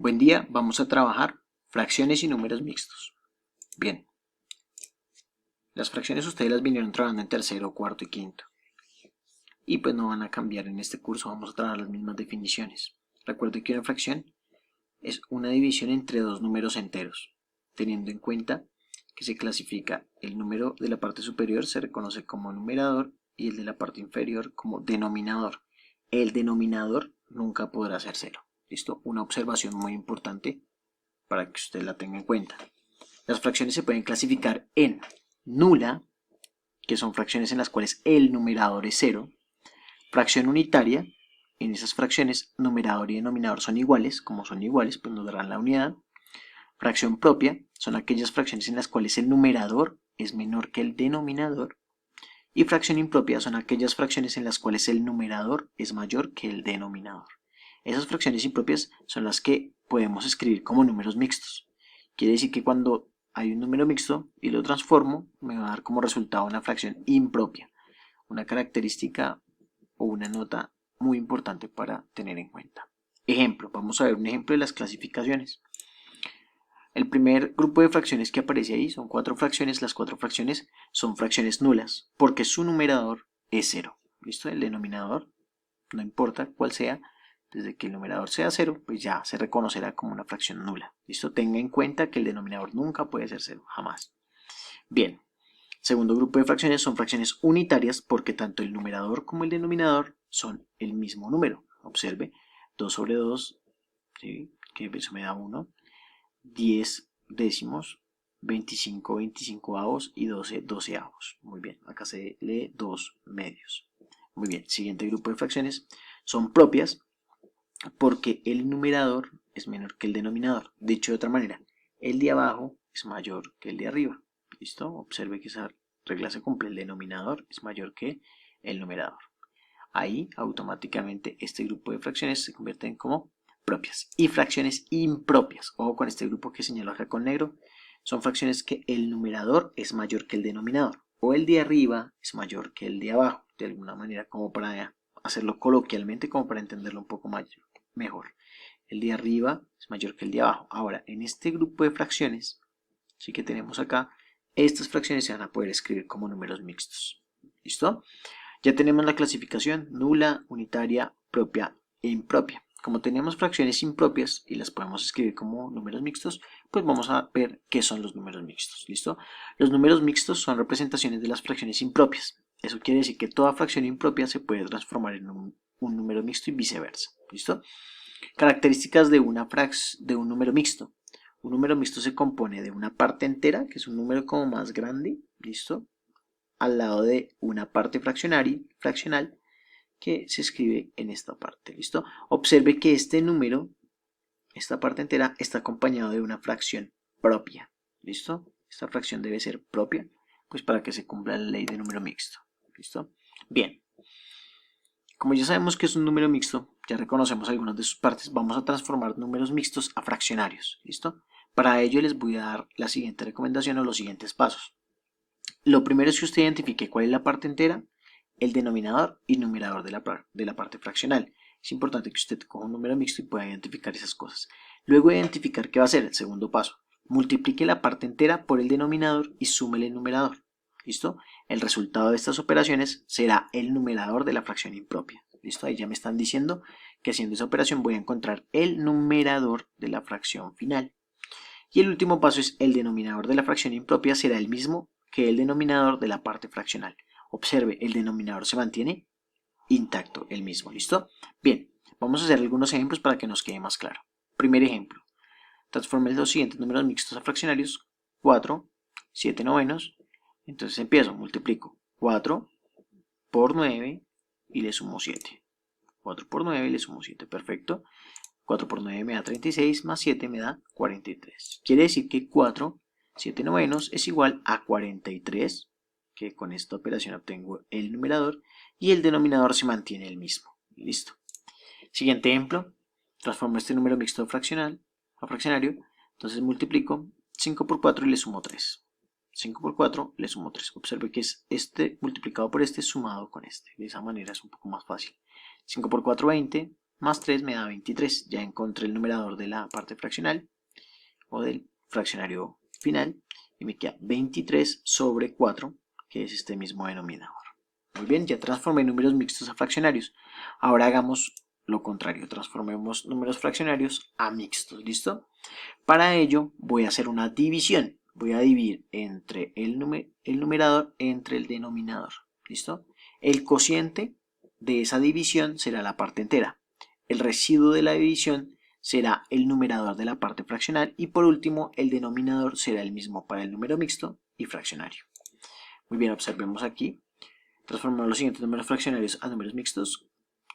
Buen día, vamos a trabajar fracciones y números mixtos. Bien, las fracciones ustedes las vinieron trabajando en tercero, cuarto y quinto. Y pues no van a cambiar en este curso, vamos a trabajar las mismas definiciones. Recuerden que una fracción es una división entre dos números enteros, teniendo en cuenta que se clasifica el número de la parte superior, se reconoce como numerador, y el de la parte inferior como denominador. El denominador nunca podrá ser cero. ¿Listo? Una observación muy importante para que usted la tenga en cuenta. Las fracciones se pueden clasificar en nula, que son fracciones en las cuales el numerador es cero, fracción unitaria, en esas fracciones numerador y denominador son iguales, como son iguales pues nos darán la unidad. Fracción propia, son aquellas fracciones en las cuales el numerador es menor que el denominador. Y fracción impropia son aquellas fracciones en las cuales el numerador es mayor que el denominador. Esas fracciones impropias son las que podemos escribir como números mixtos. Quiere decir que cuando hay un número mixto y lo transformo, me va a dar como resultado una fracción impropia. Una característica o una nota muy importante para tener en cuenta. Ejemplo, vamos a ver un ejemplo de las clasificaciones. El primer grupo de fracciones que aparece ahí son cuatro fracciones. Las cuatro fracciones son fracciones nulas porque su numerador es cero. ¿Listo? El denominador, no importa cuál sea, desde que el numerador sea cero, pues ya se reconocerá como una fracción nula. ¿Listo? Tenga en cuenta que el denominador nunca puede ser cero, jamás. Bien, segundo grupo de fracciones son fracciones unitarias porque tanto el numerador como el denominador son el mismo número. Observe, 2 sobre 2, ¿sí? Que eso me da 1, 10 décimos, 25 25avos y 12 doceavos. Muy bien, acá se lee 2 medios. Muy bien, siguiente grupo de fracciones son propias porque el numerador es menor que el denominador. Dicho de otra manera, el de abajo es mayor que el de arriba. ¿Listo? Observe que esa regla se cumple. El denominador es mayor que el numerador. Ahí automáticamente este grupo de fracciones se convierten como propias. Y fracciones impropias. Ojo con este grupo que señalo acá con negro. Son fracciones que el numerador es mayor que el denominador. O el de arriba es mayor que el de abajo. De alguna manera, como para hacerlo coloquialmente, como para entenderlo un poco mejor. El de arriba es mayor que el de abajo. Ahora, en este grupo de fracciones, sí que tenemos acá, estas fracciones se van a poder escribir como números mixtos. ¿Listo? Ya tenemos la clasificación nula, unitaria, propia e impropia. Como tenemos fracciones impropias y las podemos escribir como números mixtos, pues vamos a ver qué son los números mixtos. ¿Listo? Los números mixtos son representaciones de las fracciones impropias. Eso quiere decir que toda fracción impropia se puede transformar en un número mixto y viceversa. ¿Listo? Características de un número mixto. Un número mixto se compone de una parte entera, que es un número como más grande, ¿listo? Al lado de una parte fraccional que se escribe en esta parte, ¿listo? Observe que este número, esta parte entera, está acompañado de una fracción propia, ¿listo? Esta fracción debe ser propia, pues para que se cumpla la ley de número mixto, ¿listo? Bien. Como ya sabemos que es un número mixto, ya reconocemos algunas de sus partes, vamos a transformar números mixtos a fraccionarios, ¿listo? Para ello les voy a dar la siguiente recomendación o los siguientes pasos. Lo primero es que usted identifique cuál es la parte entera, el denominador y numerador de la parte fraccional. Es importante que usted coja un número mixto y pueda identificar esas cosas. Luego de identificar qué va a ser el segundo paso. Multiplique la parte entera por el denominador y súmele el numerador. ¿Listo? El resultado de estas operaciones será el numerador de la fracción impropia. ¿Listo? Ahí ya me están diciendo que haciendo esa operación voy a encontrar el numerador de la fracción final. Y el último paso es el denominador de la fracción impropia será el mismo que el denominador de la parte fraccional. Observe, el denominador se mantiene intacto, el mismo. ¿Listo? Bien, vamos a hacer algunos ejemplos para que nos quede más claro. Primer ejemplo. Transforme los siguientes números mixtos a fraccionarios. 4, 7 novenos. Entonces empiezo, multiplico 4 por 9 y le sumo 7. 4 por 9 y le sumo 7. Perfecto. 4 por 9 me da 36, más 7 me da 43. Quiere decir que 4, 7 novenos es igual a 43, que con esta operación obtengo el numerador, y el denominador se mantiene el mismo. Listo. Siguiente ejemplo, transformo este número mixto a fraccionario, entonces multiplico 5 por 4 y le sumo 3. 5 por 4 le sumo 3. Observe que es este multiplicado por este sumado con este. De esa manera es un poco más fácil. 5 por 4, 20. más 3 me da 23. Ya encontré el numerador de la parte fraccional o del fraccionario final y me queda 23 sobre 4, que es este mismo denominador. Muy bien, ya transformé números mixtos a fraccionarios. Ahora hagamos lo contrario, transformemos números fraccionarios a mixtos, ¿listo? Para ello voy a hacer una división. Voy a dividir entre el numerador entre el denominador, ¿listo? El cociente de esa división será la parte entera. El residuo de la división será el numerador de la parte fraccional y por último el denominador será el mismo para el número mixto y fraccionario. Muy bien, observemos aquí. Transformamos los siguientes números fraccionarios a números mixtos.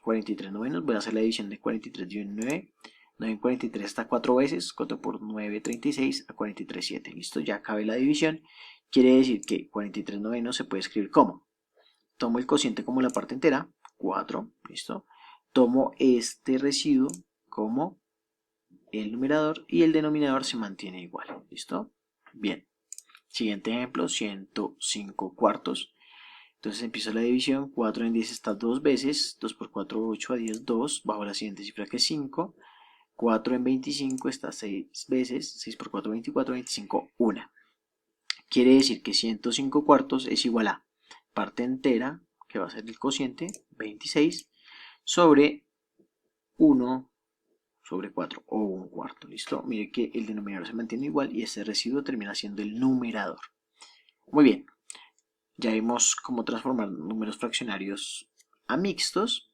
43 novenos, voy a hacer la división de 43 dividido en 9. 9 en 43 está 4 veces, 4 por 9, 36, a 43, 7. Listo, ya cabe la división. Quiere decir que 43 novenos se puede escribir como. Tomo el cociente como la parte entera, 4, listo. Tomo este residuo como el numerador y el denominador se mantiene igual, listo. Bien, siguiente ejemplo, 105 cuartos. Entonces empiezo la división, 4 en 10 está 2 veces, 2 por 4, 8, a 10, 2, bajo la siguiente cifra que es 5. 4 en 25 está 6 veces, 6 por 4, 24, 25, 1. Quiere decir que 105 cuartos es igual a parte entera, que va a ser el cociente, 26, sobre 1 sobre 4, o 1 cuarto, ¿listo? Mire que el denominador se mantiene igual y este residuo termina siendo el numerador. Muy bien, ya vimos cómo transformar números fraccionarios a mixtos.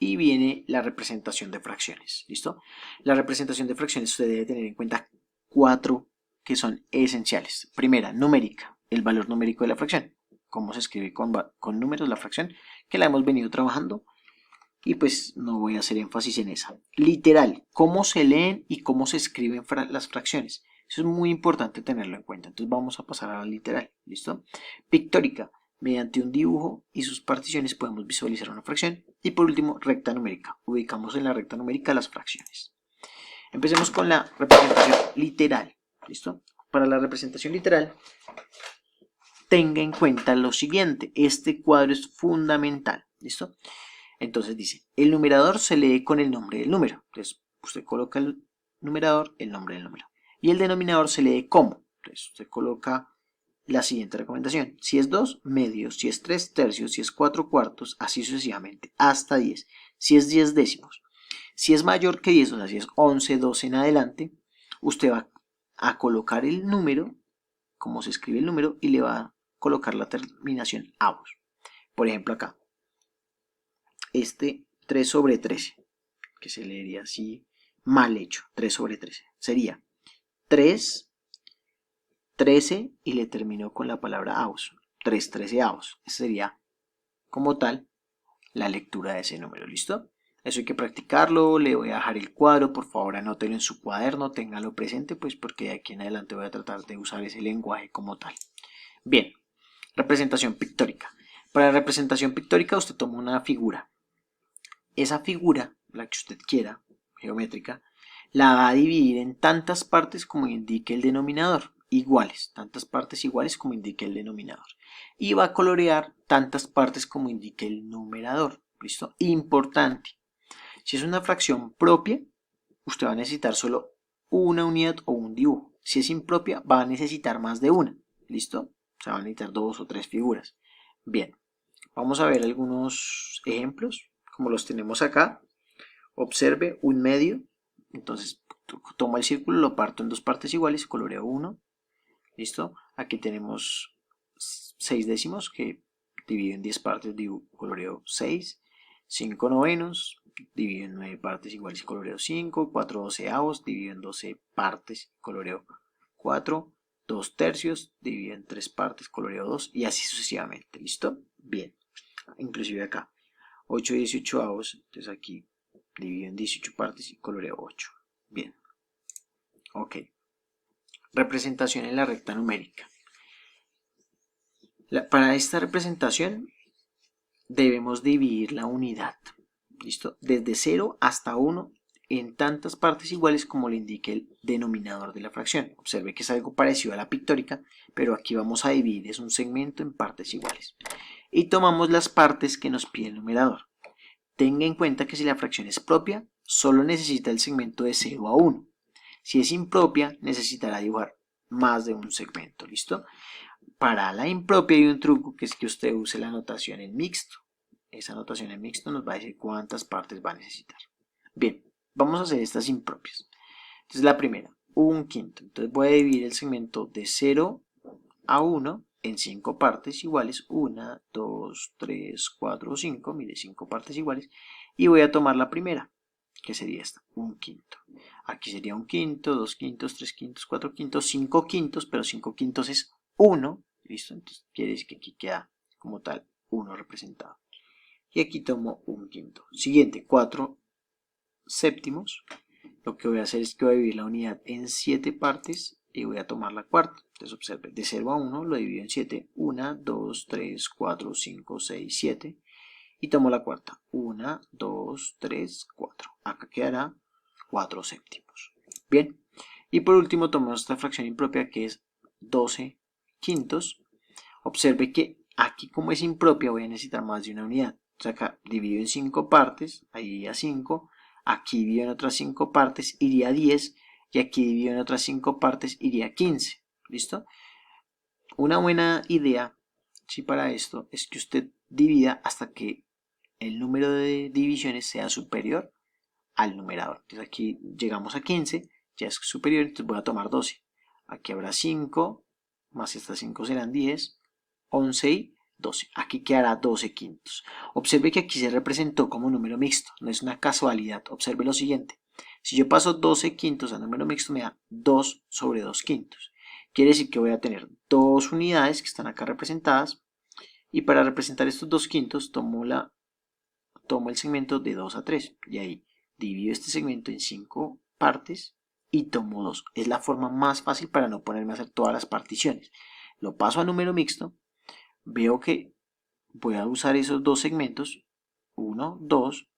Y viene la representación de fracciones, ¿listo? La representación de fracciones usted debe tener en cuenta 4 que son esenciales. Primera, numérica, el valor numérico de la fracción. Cómo se escribe con números la fracción, que la hemos venido trabajando. Y pues no voy a hacer énfasis en esa. Literal, cómo se leen y cómo se escriben las fracciones. Eso es muy importante tenerlo en cuenta. Entonces vamos a pasar a la literal, ¿listo? Pictórica. Mediante un dibujo y sus particiones podemos visualizar una fracción. Y por último, recta numérica. Ubicamos en la recta numérica las fracciones. Empecemos con la representación literal. ¿Listo? Para la representación literal, tenga en cuenta lo siguiente. Este cuadro es fundamental. ¿Listo? Entonces dice, el numerador se lee con el nombre del número. Entonces usted coloca el numerador, el nombre del número. Y el denominador se lee como. Entonces usted coloca la siguiente recomendación. Si es 2, medios. Si es 3, tercios. Si es 4, cuartos. Así sucesivamente. Hasta 10. Si es 10 décimos. Si es mayor que 10, o sea, si es 11, 12 en adelante, usted va a colocar el número, como se escribe el número, y le va a colocar la terminación avos. Por ejemplo acá. Este 3 sobre 13, que se leería así mal hecho. 3 sobre 13. Sería 3 13 y le terminó con la palabra avos, 3 treceavos. Esa sería como tal la lectura de ese número, ¿listo? Eso hay que practicarlo, le voy a dejar el cuadro, por favor anótelo en su cuaderno, téngalo presente, pues porque de aquí en adelante voy a tratar de usar ese lenguaje como tal. Bien, representación pictórica. Para la representación pictórica usted toma una figura. Esa figura, la que usted quiera, geométrica, la va a dividir en tantas partes como indique el denominador. Iguales, tantas partes iguales como indique el denominador. Y va a colorear tantas partes como indique el numerador. ¿Listo? Importante. Si es una fracción propia, usted va a necesitar solo una unidad o un dibujo. Si es impropia, va a necesitar más de una. ¿Listo? O sea, va a necesitar 2 o 3 figuras. Bien, vamos a ver algunos ejemplos, como los tenemos acá. Observe un medio. Entonces, tomo el círculo, lo parto en 2 partes iguales, coloreo 1. ¿Listo? Aquí tenemos 6 décimos que divido en 10 partes, coloreo 6. 5 novenos, divido en 9 partes iguales y coloreo 5. 4 doceavos, divido en 12 partes, coloreo 4. 2 tercios, divido en 3 partes, coloreo 2 y así sucesivamente. ¿Listo? Bien. Inclusive acá. 8 18avos, entonces aquí divido en 18 partes y coloreo 8. Bien. Ok. Representación en la recta numérica. Para esta representación debemos dividir la unidad, ¿listo? Desde 0 hasta 1 en tantas partes iguales como le indique el denominador de la fracción. Observe que es algo parecido a la pictórica, pero aquí vamos a dividir, es un segmento en partes iguales. Y tomamos las partes que nos pide el numerador. tenga en cuenta que si la fracción es propia, solo necesita el segmento de 0 a 1. Si es impropia, necesitará dibujar más de un segmento, ¿listo? Para la impropia hay un truco, que es que usted use la notación en mixto. Esa notación en mixto nos va a decir cuántas partes va a necesitar. Bien, vamos a hacer estas impropias. Entonces la primera, 1/5. Entonces voy a dividir el segmento de 0 a 1 en 5 partes iguales. 1, 2, 3, 4, 5. Mire, 5 partes iguales. Y voy a tomar la primera, que sería esta, 1/5. Aquí sería 1/5, 2/5, 3/5, 4/5, 5/5, pero 5/5 es 1. ¿Listo? Entonces quiere decir que aquí queda como tal 1 representado. Y aquí tomo 1/5. Siguiente, 4/7. Lo que voy a hacer es que voy a dividir la unidad en 7 partes y voy a tomar la cuarta. Entonces observe, de 0 a 1 lo divido en 7. 1, 2, 3, 4, 5, 6, 7. Y tomo la cuarta. 1, 2, 3, 4. Acá quedará 4/7. Bien. Y por último tomamos esta fracción impropia que es 12/5. Observe que aquí, como es impropia, voy a necesitar más de una unidad. Entonces acá divido en 5 partes, ahí iría 5. Aquí divido en otras 5 partes, iría 10. Y aquí divido en otras 5 partes, iría 15. ¿Listo? Una buena idea, sí, para esto es que usted divida hasta que el número de divisiones sea superior al numerador. Entonces aquí llegamos a 15, ya es superior, entonces voy a tomar 12. Aquí habrá 5, más estas 5 serán 10, 11 y 12. Aquí quedará 12/5. Observe que aquí se representó como número mixto, no es una casualidad. Observe lo siguiente. Si yo paso 12/5 a número mixto, me da 2 sobre 2/5. Quiere decir que voy a tener dos unidades que están acá representadas. Y para representar estos 2/5 tomo el segmento de 2 a 3. Y ahí divido este segmento en 5 partes y tomo 2. Es la forma más fácil para no ponerme a hacer todas las particiones. Lo paso a número mixto. Veo que voy a usar esos dos segmentos, 1, 2,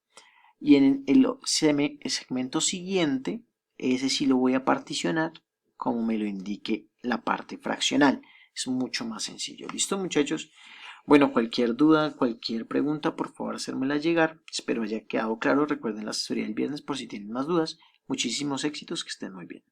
y en el segmento siguiente, ese sí lo voy a particionar como me lo indique la parte fraccional. Es mucho más sencillo. ¿Listo, muchachos? Bueno, cualquier duda, cualquier pregunta, por favor hacérmela llegar. Espero haya quedado claro. Recuerden la asesoría del viernes por si tienen más dudas. Muchísimos éxitos, que estén muy bien.